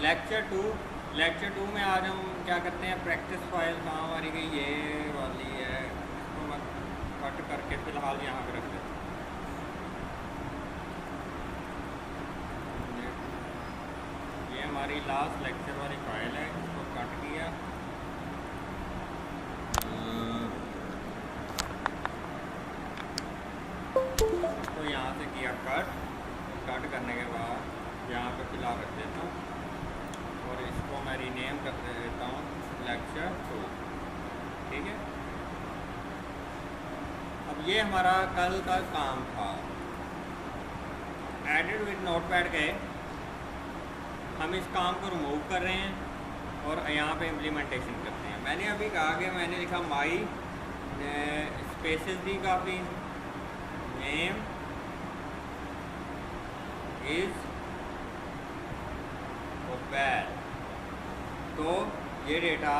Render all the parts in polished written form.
Lecture to में आज हम क्या करते हैं, प्रैक्टिस फाइल कहाँ हमारी गई, ये वाली है, इसको मैं कट करके फ़िलहाल यहाँ पे रख देता हूँ। ये हमारी लास्ट लेक्चर वाली फाइल है, इसको कट किया। तो यहाँ से किया कट करने के बाद यहाँ पे फ़िलहाल रख देता हूँ और इसको मैं रीनेम कर देता हूँ लेक्चर 2। ठीक है, अब ये हमारा कल का काम था। एडिट विद नोटपैड गए, हम इस काम को रिमूव कर रहे हैं और यहाँ पे इम्प्लीमेंटेशन करते हैं। मैंने अभी कहा कि मैंने लिखा माई स्पेसेस दी काफ़ी, नेम इज ओबैल, तो ये डेटा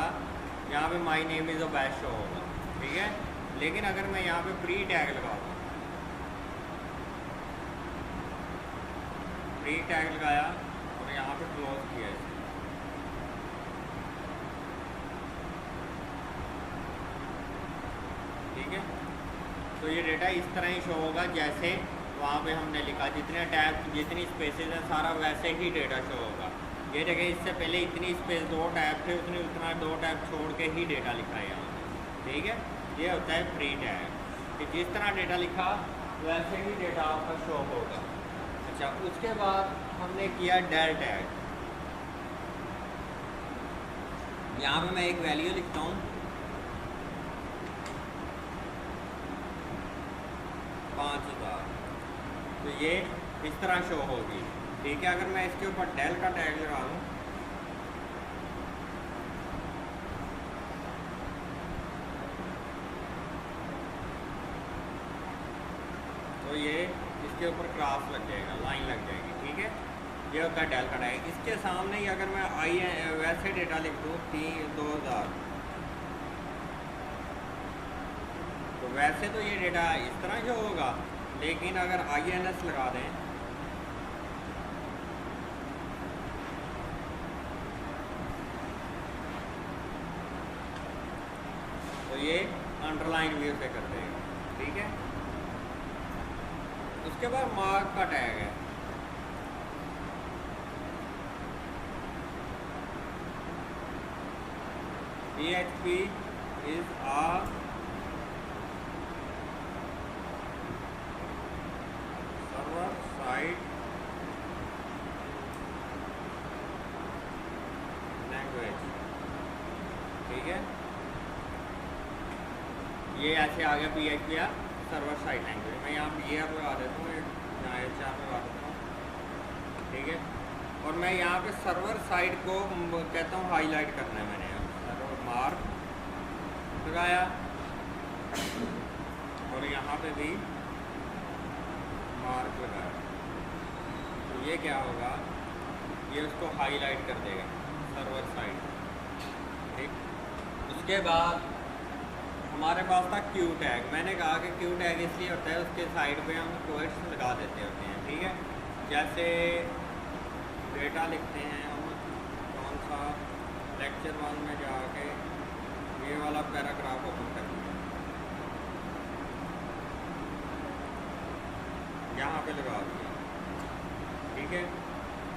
यहाँ पे माई नेम इज़ ओबैल शो होगा। ठीक है, लेकिन अगर मैं यहाँ पे प्री टैग लगा दूँ, प्री टैग लगाया और यहाँ पे क्लोज किया इसे, ठीक है, तो ये डेटा इस तरह ही शो होगा जैसे वहाँ पे हमने लिखा। जितने टैब जितनी स्पेसेस हैं सारा वैसे ही डेटा शो होगा। ये जगह इससे पहले इतनी स्पेस 2 टैब थे, उतना 2 टैब छोड़ के ही डेटा लिखा है यहाँ पे। ठीक है, ये होता है प्री टैग कि जिस तरह डेटा लिखा वैसे ही डेटा आपका शो होगा। अच्छा, उसके बाद हमने किया डेल टैग। यहाँ पे मैं एक वैल्यू लिखता हूँ 5000, तो ये इस तरह शो होगी। ठीक है, अगर मैं इसके ऊपर डेल का टैग लगा दूँ तो ये इसके ऊपर क्रॉस लग जाएगा, लाइन लग जाएगी। ठीक है, ये होता है डेल का टैग। इसके सामने ही अगर मैं वैसे डेटा लिख दूँ 2000, तो वैसे तो ये डेटा इस तरह जो होगा, लेकिन अगर INS लगा दें तो ये अंडरलाइन व्यू से कर देगा। ठीक है, उसके बाद मार्क का टैग है। PHP is a server side language। ठीक है, ये ऐसे आ गया PHP या सर्वर साइड लैंग्वेज। मैं यहाँ PR लगा देता हूँ, यहाँ HR लगा देता हूँ। ठीक है, और मैं यहाँ पे सर्वर साइड को कहता हूँ हाईलाइट करना है। मैंने यहाँ सर्वर मार्क लगाया और यहाँ पे भी मार्क लगाया, तो ये क्या होगा, ये उसको हाईलाइट कर देगा सर्वर साइड। ठीक, उसके बाद हमारे पास था क्यू टैग। मैंने कहा कि क्यू टैग इसलिए होता है उसके साइड पे हम क्वेट्स लगा देते होते हैं। ठीक है, जैसे डेटा लिखते हैं हम, कौन सा लेक्चर 1 में जाके ये वाला पैराग्राफ ओपन कर दिया, यहाँ पे लगा दिया। ठीक है,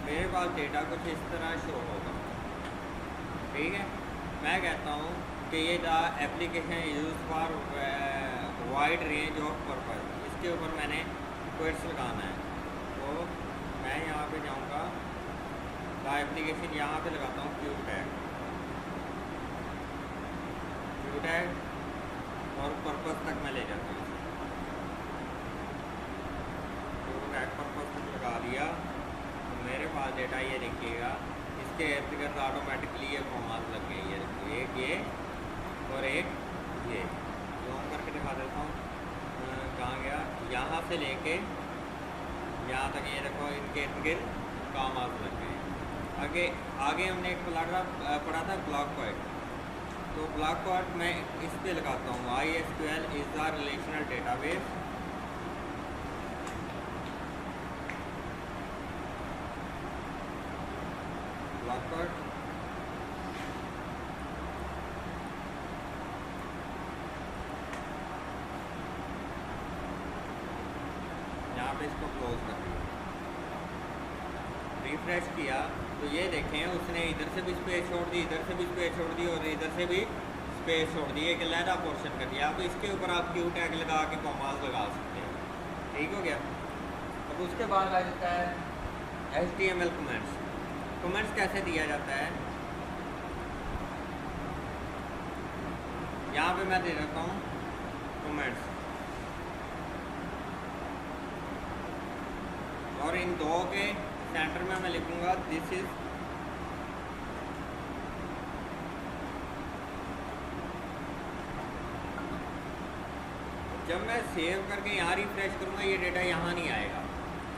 मेरे पास डेटा कुछ इस तरह शो होगा। ठीक है, मैं कहता हूँ कि ये the application use for wide range of purpose, इसके ऊपर मैंने क्वेट्स लगाना है। तो मैं यहाँ पे जाऊँगा, द एप्लीकेशन यहाँ पे लगाता हूँ क्यू टैग और पर्पस तक मैं ले जाता हूँ। क्यू टैग पर्पस तक लगा दिया, तो मेरे पास डेटा ये देखिएगा, इसके इर्द गिर्द ऑटोमेटिकली ये कॉमास लग गए। ये देखिए, एक ये और एक ये, जूम करके दिखा देता हूँ कहाँ गया, यहाँ से लेके यहाँ तक ये देखो, इनके इर्द गिर्द कॉमास लग गए। आगे हमने एक पढ़ा था ब्लॉक पॉइंट, तो ब्लॉक पॉइंट मैं इस पे लगाता हूँ MySQL is the relational database workout, यहाँ पे इसको क्लोज कर दिया, रिफ्रेश किया तो ये देखें उसने इधर से भी स्पेस छोड़ दी, इधर से भी स्पेस छोड़ दी और इधर से भी स्पेस छोड़ दी, एक अलहदा पोर्शन कर दिया। अब इसके ऊपर आप क्यू टैग लगा के कॉमास लगा सकते हैं। ठीक हो गया। अब उसके बाद आ जाता है HTML कमेंट्स। कमेंट्स कैसे दिया जाता है, यहाँ पे मैं दे देता हूँ कमेंट्स, और इन दो के सेंटर में मैं लिखूंगा दिस इज जब मैं सेव करके यहाँ रिफ्रेश करूँगा ये डेटा यहाँ नहीं आएगा,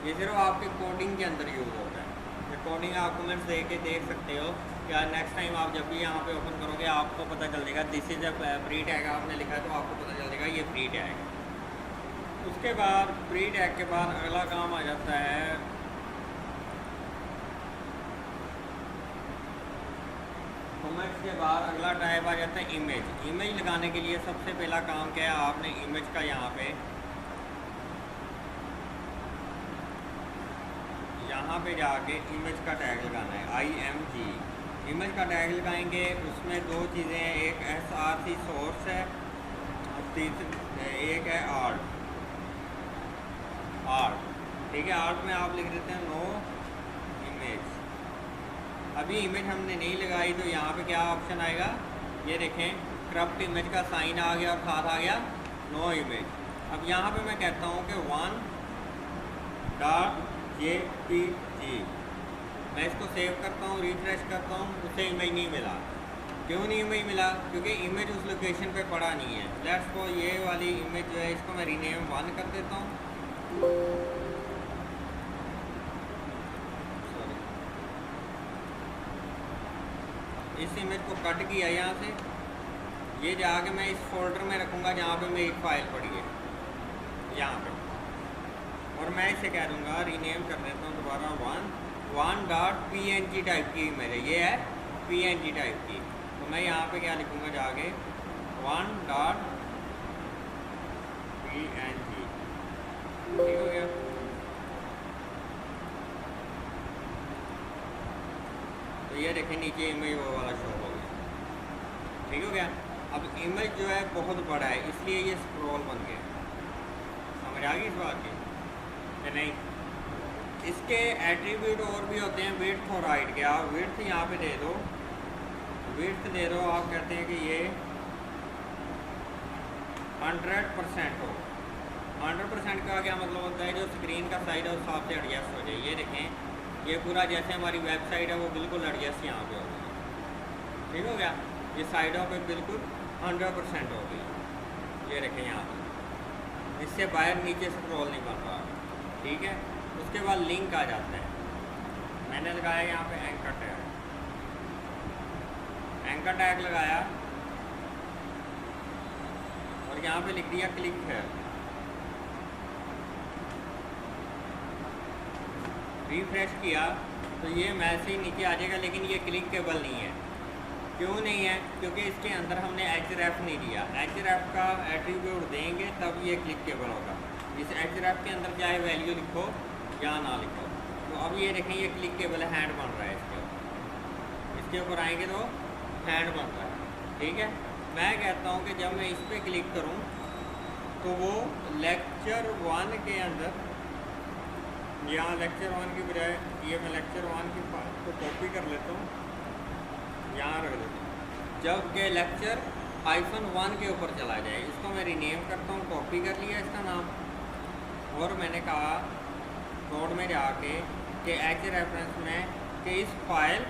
ये सिर्फ आपके कोडिंग के अंदर यूज होता है। ये कोडिंग आप कमेंट्स दे के देख सकते हो या नेक्स्ट टाइम आप जब भी यहाँ पे ओपन करोगे आपको पता चल जाएगा this is a free tag आपने लिखा है तो आपको पता चल जाएगा ये फ्री टैग है। उसके बाद फ्री टैग के बाद अगला काम आ जाता है कमेंट्स के बाद अगला टाइप आ जाता है इमेज। इमेज लगाने के लिए सबसे पहला काम क्या है, आपने इमेज का यहाँ पे जाके इमेज का टैग लगाना है, IMG इमेज का टैग लगाएंगे। उसमें दो चीज़ें हैं, एक SRC सोर्स है और तीसरी एक है आर्ट। ठीक है, आर्ट में आप लिख देते हैं नो इमेज। अभी इमेज हमने नहीं लगाई तो यहाँ पे क्या ऑप्शन आएगा, ये देखें क्रप्ट इमेज का साइन आ गया और साथ आ गया नो इमेज। अब यहाँ पे मैं कहता हूँ कि 1.jpg, मैं इसको सेव करता हूँ, रिफ्रेश करता हूँ, उसे इमेज नहीं मिला। क्यों नहीं इमेज मिला, क्योंकि इमेज उस लोकेशन पे पड़ा नहीं है। लेट्स को ये वाली इमेज जो है इसको मैं रीनेम 1 कर देता हूँ। इस इमेज को कट किया यहाँ से, ये जाके मैं इस फोल्डर में रखूँगा जहाँ पे मेरी फाइल पड़ी है यहाँ पे, और मैं इसे कह दूँगा रीनेम कर देता हूँ दोबारा 1.png टाइप की इमेज है, ये है png टाइप की। तो मैं यहाँ पे क्या लिखूँगा जाके 1.png। ठीक हो गया। तो ये देखें नीचे इमेज वो वाला शो हो गया। ठीक हो गया। अब इमेज जो है बहुत बड़ा है इसलिए ये स्क्रॉल बन गया। समझ आ गई इस बात की या नहीं? इसके एट्रीब्यूट और भी होते हैं, विड्थ और हाइट के। आप विड्थ यहाँ पे दे दो, विड्थ दे दो, आप कहते हैं कि ये 100% हो। 100% का क्या मतलब होता है, जो स्क्रीन का साइज है उस हिसाब से एडजस्ट हो जाए। ये देखें ये पूरा जैसे हमारी वेबसाइट है वो बिल्कुल एडजस्ट यहाँ पे हो गई। ठीक हो गया। ये साइडों पे बिल्कुल 100% हो गई। ये देखें यहाँ पर, इससे बाहर नीचे स्क्रॉल नहीं बन रहा। ठीक है। उसके बाद लिंक आ जाता है, मैंने लगाया यहाँ पे एंकर टैग। एंकर टैग लगाया और यहाँ पे लिख दिया क्लिक है। रिफ्रेश किया तो ये मैसेज नीचे आ जाएगा, लेकिन ये क्लिकेबल नहीं है। क्यों नहीं है? क्योंकि इसके अंदर हमने href नहीं दिया। href का एट्रीब्यूट देंगे तब ये क्लिकेबल होगा। इस href के अंदर चाहे वैल्यू लिखो या ना लिखो। तो अब ये देखें ये क्लिकेबल हैंड बन रहा है इसके ऊपर आएंगे तो हैंड बन रहा है। ठीक है। मैं कहता हूँ कि जब मैं इस पर क्लिक करूँ तो वो लेक्चर 1 के अंदर, यहाँ लेक्चर 1 की बजाय ये मैं लेक्चर 1 की फाइल को कॉपी कर लेता हूँ, यहाँ रख देता हूँ, जबकि लेक्चर -1 के ऊपर चला जाए। इसको मैं रीनेम करता हूँ, कॉपी कर लिया इसका नाम, और मैंने कहा कोड में जाके कि href में कि इस फाइल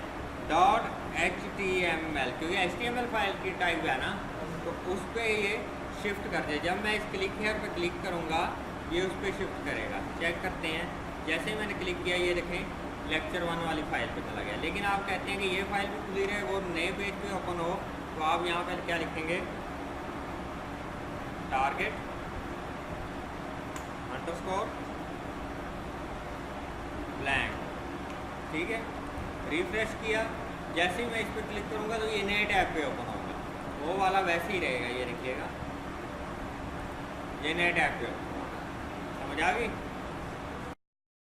.html, क्योंकि HTML फाइल की टाइप है ना, तो उस पर ये शिफ्ट कर दे। जब मैं इस क्लिक हेयर पे क्लिक करूँगा ये उस पर शिफ्ट करेगा। चेक करते हैं, जैसे ही मैंने क्लिक किया ये देखें लेक्चर 1 वाली फाइल पे चला गया। लेकिन आप कहते हैं कि ये फाइल भी खुली रहे, वो नए पेज पे ओपन हो, तो आप यहाँ पर क्या लिखेंगे, टारगेट _ ब्लैंक। ठीक है। रिफ्रेश किया, जैसे ही मैं इस पर क्लिक करूँगा तो ये नए टैब पे ओपन होगा, वो वाला वैसे ही रहेगा, ये देखिएगा ये नए टैब पे ओपन होगा। समझ आ गई?